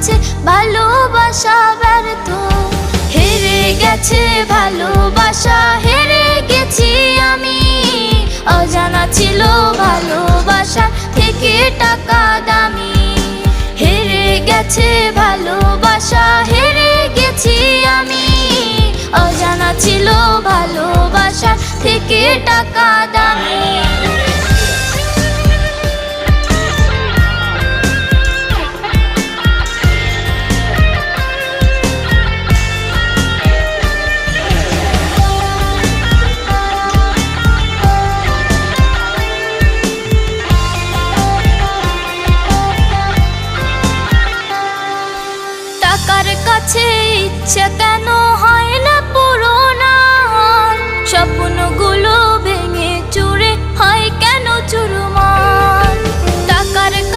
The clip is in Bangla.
গেছে ভালোবাসা ব্যর্থ, হেরে গেছে ভালোবাসা, হেরে গেছি আমি। অজানা ছিল ভালোবাসা থেকে টাকা দামি, হেরে গেছে ভালোবাসা, হেরে গেছি আমি। অজানা ছিল ভালোবাসা থেকে টাকা দামি। টাকার কাছে ইচ্ছে কেন